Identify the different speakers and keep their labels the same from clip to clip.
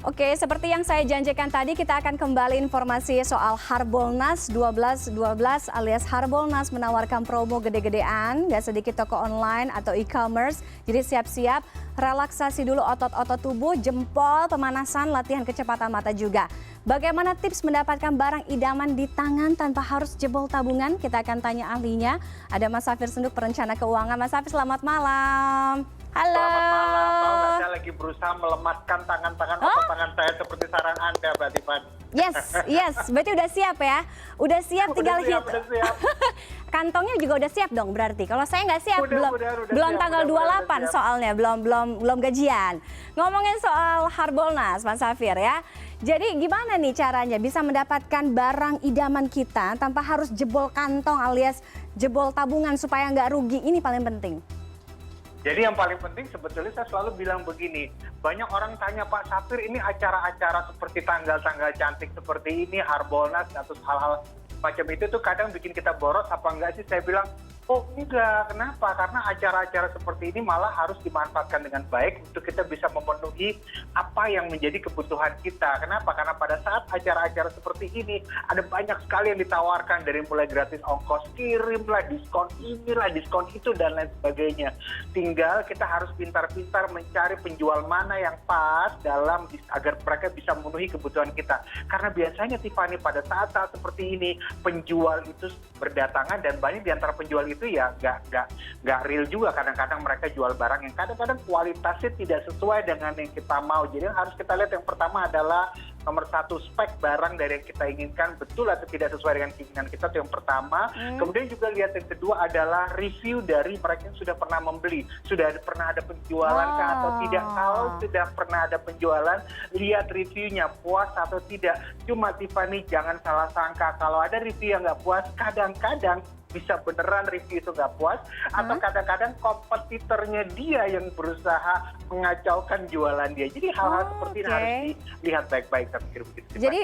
Speaker 1: Oke, seperti yang saya janjikan tadi, kita akan kembali informasi soal Harbolnas 12.12 alias Harbolnas menawarkan promo gede-gedean, nggak sedikit toko online atau e-commerce. Jadi siap-siap, relaksasi dulu otot-otot tubuh, jempol, pemanasan, latihan kecepatan mata juga. Bagaimana tips mendapatkan barang idaman di tangan tanpa harus jebol tabungan? Kita akan tanya ahlinya. Ada Mas Safir Senduk, perencana keuangan. Mas Safir, selamat malam. Halo.
Speaker 2: Selamat malam. Tahu nggak, saya lagi berusaha melemaskan tangan-tangan otot tangan saya seperti saran Anda, Mbak Tiffan.
Speaker 1: Yes. Berarti udah siap ya? Udah siap, tinggal hit.
Speaker 2: Udah siap.
Speaker 1: Kantongnya juga udah siap dong berarti. Kalau saya nggak siap, belum
Speaker 2: siap,
Speaker 1: tanggal 28 soalnya, belum gajian. Ngomongin soal Harbolnas, Mas Safir ya. Jadi gimana nih caranya bisa mendapatkan barang idaman kita tanpa harus jebol kantong alias jebol tabungan supaya nggak rugi? Ini paling penting.
Speaker 2: Jadi yang paling penting sebetulnya saya selalu bilang begini, banyak orang tanya, Pak Safir, ini acara-acara seperti tanggal-tanggal cantik seperti ini, Harbolnas atau hal-hal macam itu tuh kadang bikin kita boros apa enggak sih? Saya bilang, oh enggak, kenapa? Karena acara-acara seperti ini malah harus dimanfaatkan dengan baik untuk kita bisa memenuhi apa yang menjadi kebutuhan kita. Kenapa? Karena pada saat acara-acara seperti ini ada banyak sekali yang ditawarkan, dari mulai gratis ongkos kirim lah, diskon inilah, diskon itu dan lain sebagainya. Tinggal kita harus pintar-pintar mencari penjual mana yang pas dalam agar mereka bisa memenuhi kebutuhan kita. Karena biasanya Tiffany pada saat-saat seperti ini penjual itu berdatangan dan banyak di antara penjual itu ya nggak real juga. Kadang-kadang mereka jual barang yang kadang-kadang kualitasnya tidak sesuai dengan yang kita mau. Jadi yang harus kita lihat yang pertama adalah nomor satu, spek barang dari yang kita inginkan betul atau tidak sesuai dengan keinginan kita, itu yang pertama. Kemudian juga lihat yang kedua adalah review dari mereka yang sudah pernah membeli, sudah pernah ada penjualan kah atau tidak. Kalau sudah pernah ada penjualan, lihat reviewnya puas atau tidak. Cuma Tiffany jangan salah sangka, kalau ada review yang nggak puas, kadang-kadang bisa beneran review itu nggak puas, atau kadang-kadang kompetitornya dia yang berusaha mengacaukan jualan dia. Jadi hal-hal seperti ini harus dilihat baik-baik, saya pikir begitu.
Speaker 1: Jadi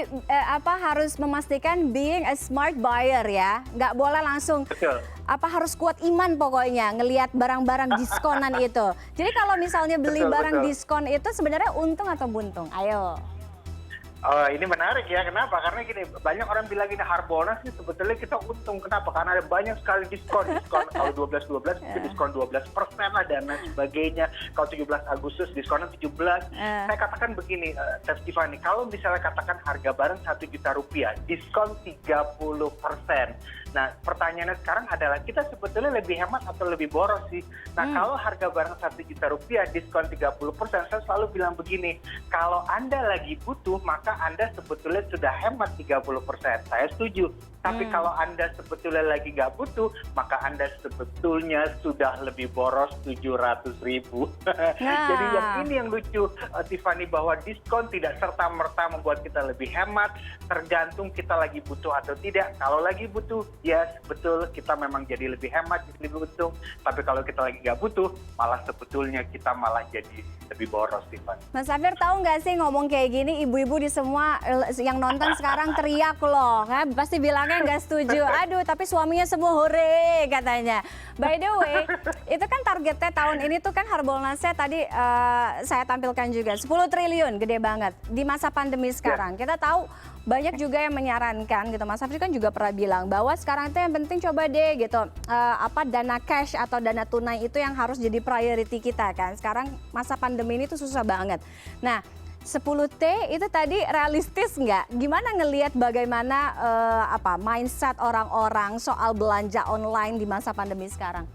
Speaker 1: harus memastikan being a smart buyer ya, nggak boleh langsung.
Speaker 2: Betul.
Speaker 1: Harus kuat iman pokoknya ngelihat barang-barang diskonan itu. Jadi kalau misalnya beli barang diskon itu sebenarnya untung atau buntung? Ayo.
Speaker 2: Oh, ini menarik ya. Kenapa? Karena gini, banyak orang bilang ini Harbolnas sih sebetulnya kita untung. Kenapa? Karena ada banyak sekali diskon. Kalau 12.12 itu diskon 12% lah dan lain sebagainya. Kalau 17 Agustus diskonnya 17. Saya katakan begini, Chef Tiffany, kalau misalnya katakan harga barang 1 juta rupiah, diskon 30%. Nah, pertanyaannya sekarang adalah kita sebetulnya lebih hemat atau lebih boros sih? Nah, kalau harga barang 1 juta rupiah diskon 30%, saya selalu bilang begini, kalau Anda lagi butuh, maka Anda sebetulnya sudah hemat 30%. Saya setuju. Tapi kalau Anda sebetulnya lagi nggak butuh, maka Anda sebetulnya sudah lebih boros 700.000. Jadi ini yang lucu, Tiffany, bahwa diskon tidak serta-merta membuat kita lebih hemat, tergantung kita lagi butuh atau tidak. Kalau lagi butuh, yes, betul, kita memang jadi lebih hemat, jadi lebih untung. Tapi kalau kita lagi nggak butuh, malah sebetulnya kita malah jadi lebih boros, Tiffany.
Speaker 1: Mas Safir, tahu nggak sih ngomong kayak gini, ibu-ibu di semua yang nonton sekarang teriak loh, pasti bilangnya nggak setuju. Aduh, tapi suaminya semua hore katanya. By the way, itu kan targetnya tahun ini tuh kan Harbolnasnya tadi saya tampilkan juga 10 triliun, gede banget di masa pandemi sekarang. Kita tahu banyak juga yang menyarankan gitu, Mas Safir kan juga pernah bilang bahwa sekarang itu yang penting coba deh gitu, dana cash atau dana tunai itu yang harus jadi priority kita kan. Sekarang masa pandemi ini tuh susah banget. Nah, 10T itu tadi realistis nggak? Gimana ngelihat bagaimana mindset orang-orang soal belanja online di masa pandemi sekarang?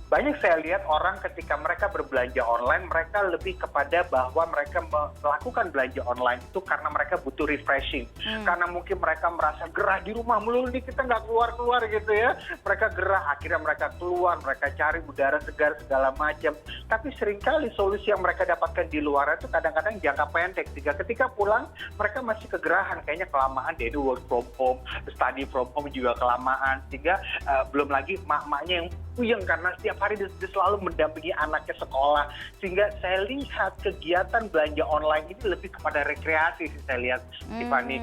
Speaker 2: Banyak saya lihat orang ketika mereka berbelanja online, mereka lebih kepada bahwa mereka melakukan belanja online itu karena mereka butuh refreshing. Karena mungkin mereka merasa gerah di rumah melulu nih, kita nggak keluar-keluar gitu ya. Mereka gerah, akhirnya mereka keluar, mereka cari udara segar segala macam. Tapi seringkali solusi yang mereka dapatkan di luar itu kadang-kadang jangka pendek. Ketika pulang, mereka masih kegerahan, kayaknya kelamaan deh, work from home, study from home juga kelamaan. Sehingga belum lagi mak-maknya yang puyeng karena setiap hari dia selalu mendampingi anaknya sekolah. Sehingga saya lihat kegiatan belanja online ini lebih kepada rekreasi sih saya lihat, Tiffany.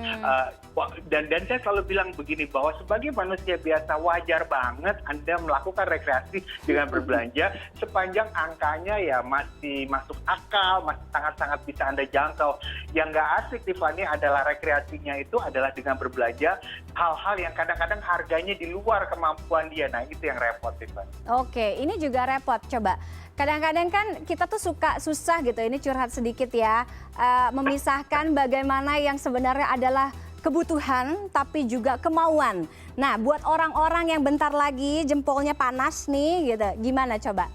Speaker 2: Dan saya selalu bilang begini, bahwa sebagai manusia biasa wajar banget Anda melakukan rekreasi dengan berbelanja sepanjang angkanya ya masih masuk akal, masih sangat-sangat bisa Anda jangkau. Yang nggak asik Tiffany adalah rekreasinya itu adalah dengan berbelanja hal-hal yang kadang-kadang harganya di luar kemampuan dia. Nah itu yang repot Tiffany.
Speaker 1: Oke, ini juga repot. Coba, kadang-kadang kan kita tuh susah gitu, ini curhat sedikit ya, memisahkan bagaimana yang sebenarnya adalah kebutuhan tapi juga kemauan. Nah, buat orang-orang yang bentar lagi jempolnya panas nih gitu, gimana coba?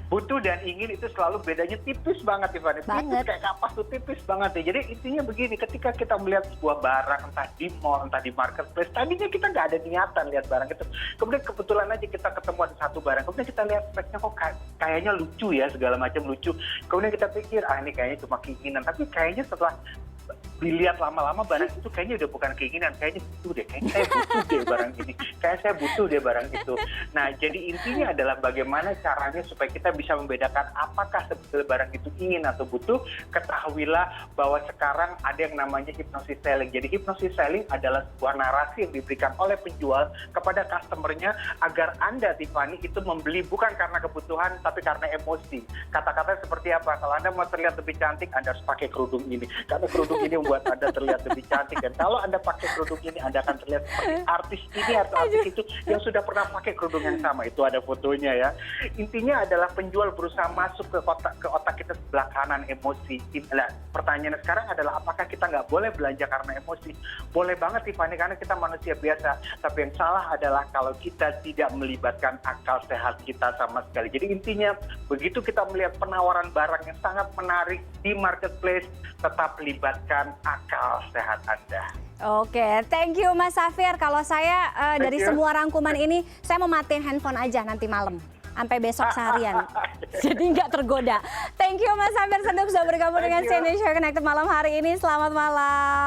Speaker 2: Butuh dan ingin itu selalu bedanya tipis banget Tiffany. Tipis kayak kapas tuh, tipis banget ya. Jadi intinya begini, ketika kita melihat sebuah barang entah di mall, entah di marketplace, tadinya kita nggak ada niatan lihat barang itu. Kemudian kebetulan aja kita ketemu ada satu barang, kemudian kita lihat speknya kok kayaknya lucu ya, segala macam lucu. Kemudian kita pikir, ini kayaknya cuma keinginan. Tapi kayaknya setelah dilihat lama-lama barang itu kayaknya udah bukan keinginan, kayaknya butuh deh, kayaknya saya butuh deh barang ini, kayak saya butuh deh barang itu. Nah jadi intinya adalah bagaimana caranya supaya kita bisa membedakan apakah sebetulnya barang itu ingin atau butuh. Ketahuilah bahwa sekarang ada yang namanya hypnosis selling. Jadi hypnosis selling adalah sebuah narasi yang diberikan oleh penjual kepada customernya agar Anda Tiffany itu membeli bukan karena kebutuhan tapi karena emosi. Kata-kata seperti apa? Kalau Anda mau terlihat lebih cantik, Anda harus pakai kerudung ini, karena kerudung ini membuat Anda terlihat lebih cantik. Dan kalau Anda pakai kerudung ini, Anda akan terlihat seperti artis ini atau artis itu yang sudah pernah pakai kerudung yang sama. Itu ada fotonya ya. Intinya adalah penjual berusaha masuk ke otak kita sebelah kanan, emosi. Nah, pertanyaannya sekarang adalah apakah kita nggak boleh belanja karena emosi? Boleh banget Tiffany, karena kita manusia biasa. Tapi yang salah adalah kalau kita tidak melibatkan akal sehat kita sama sekali. Jadi intinya begitu kita melihat penawaran barang yang sangat menarik di marketplace, tetap libatkan akal sehat Anda.
Speaker 1: Oke, thank you Mas Safir. Kalau saya dari semua rangkuman ini, saya mau matiin handphone aja nanti malam. Sampai besok seharian. Jadi nggak tergoda. Thank you Mas Safir Senduk sudah bergabung dengan CNI Show Connected malam hari ini. Selamat malam.